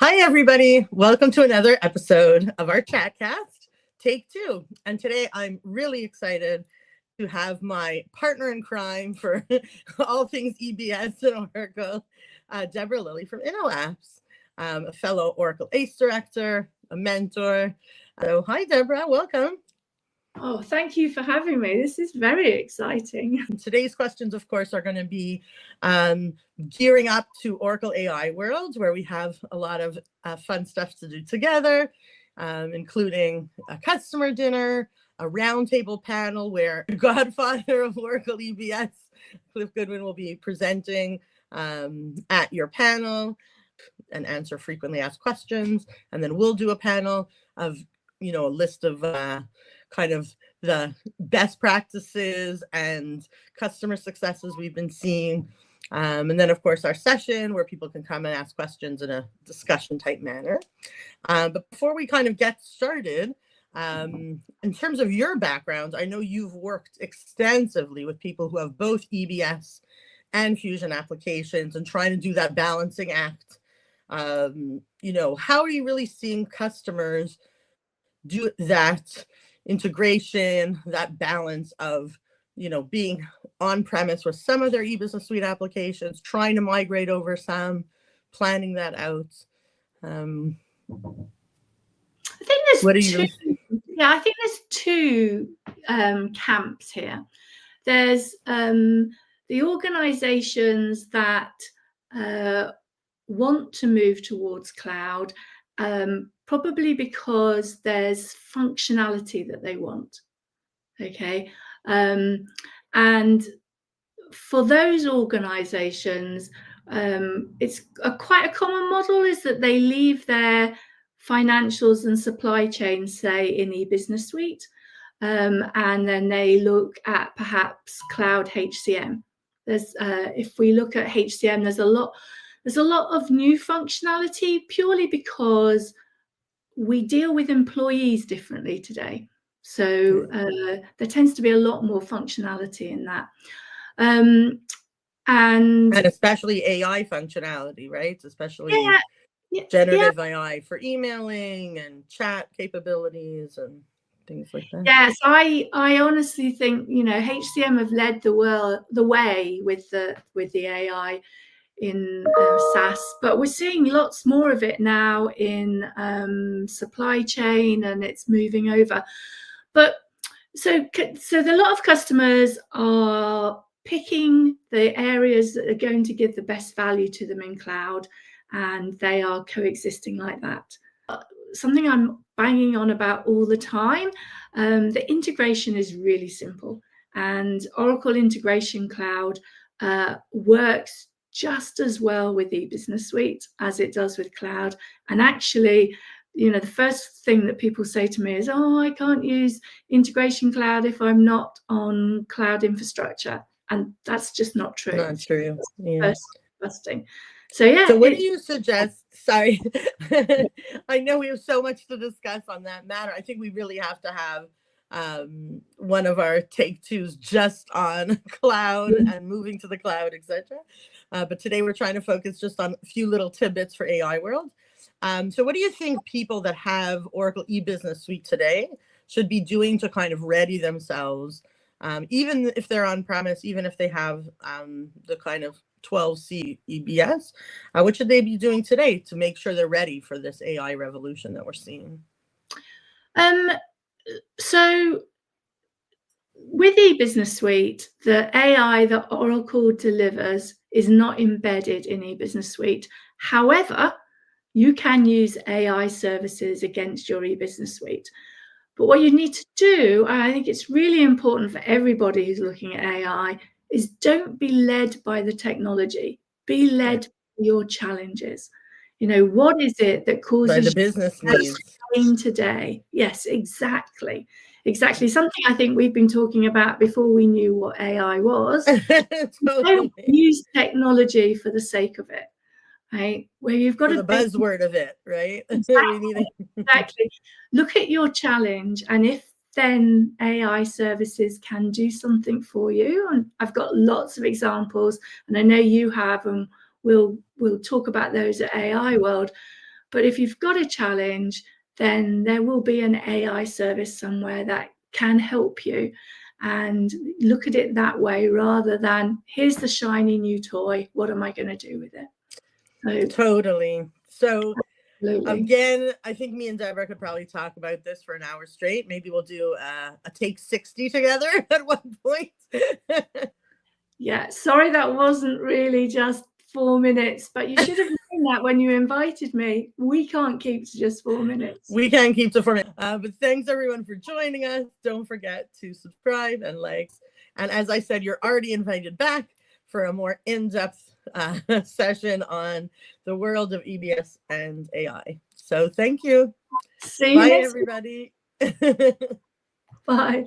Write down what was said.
Hi, everybody. Welcome to another episode of our Chatcast, Take Two. And today I'm really excited to have my partner in crime for all things EBS and Oracle, Debra Lilley from Inoapps, a fellow Oracle ACE director, a mentor. So hi, Debra. Welcome. Oh, thank you for having me. This is very exciting. Today's questions, of course, are going to be gearing up to Oracle AI World, where we have a lot of fun stuff to do together, including a customer dinner, a roundtable panel where godfather of Oracle EBS, Cliff Goodwin, will be presenting at your panel and answer frequently asked questions. And then we'll do a panel of, a list of kind of the best practices and customer successes we've been seeing. And then, of course, our session where people can come and ask questions in a discussion type manner. But before we kind of get started, in terms of your background, I know you've worked extensively with people who have both EBS and Fusion applications and trying to do that balancing act. How are you really seeing customers do that integration, that balance of, being on premise with some of their e-business suite applications, trying to migrate over some, planning that out? I think there's two camps here. There's the organizations that want to move towards cloud, probably because there's functionality that they want. Okay. And for those organizations, it's quite a common model is that they leave their financials and supply chain, say, in e-business suite, and then they look at perhaps cloud HCM. If we look at HCM, there's a lot of new functionality purely because we deal with employees differently today. So there tends to be a lot more functionality in that. And especially AI functionality, right? Especially generative AI for emailing and chat capabilities and things like that. Yes, I honestly think, HCM have led the way with the AI in SaaS, but we're seeing lots more of it now in supply chain, and it's moving over. But so a lot of customers are picking the areas that are going to give the best value to them in cloud, and they are coexisting like that. Something I'm banging on about all the time, the integration is really simple, and Oracle Integration Cloud works just as well with e-business suite as it does with cloud. And actually, the first thing that people say to me is, oh, I can't use Integration Cloud if I'm not on cloud infrastructure. And that's just not true. Not true. Yeah. Busting. So So what do you suggest? Sorry, I know we have so much to discuss on that matter. I think we really have to have one of our take twos just on cloud and moving to the cloud, etc. But today we're trying to focus just on a few little tidbits for AI World. So what do you think people that have Oracle e-business suite today should be doing to kind of ready themselves, even if they're on premise, even if they have the kind of 12C EBS, what should they be doing today to make sure they're ready for this AI revolution that we're seeing? So with eBusiness Suite, the AI that Oracle delivers is not embedded in eBusiness Suite. However, you can use AI services against your eBusiness Suite. But what you need to do, and I think it's really important for everybody who's looking at AI, is don't be led by the technology. Be led by your challenges. What is it that causes by the business needs today? Yes, exactly. Something I think we've been talking about before we knew what AI was. Don't use technology for the sake of it, right? Where you've got the buzzword of it, right? Exactly. Look at your challenge, and if then AI services can do something for you, and I've got lots of examples, and I know you have, and we'll talk about those at AI World. But if you've got a challenge, then there will be an AI service somewhere that can help you, and look at it that way rather than here's the shiny new toy, what am I going to do with it? So, totally. So absolutely. again, I think me and Debra could probably talk about this for an hour straight. Maybe we'll do a take 60 together at one point. Yeah, sorry that wasn't really just 4 minutes, but you should have known that when you invited me. We can't keep to just 4 minutes. We can't keep to 4 minutes. But thanks everyone for joining us. Don't forget to subscribe and like. And as I said, you're already invited back for a more in-depth session on the world of EBS and AI. So thank you. See you Bye, next everybody. Bye.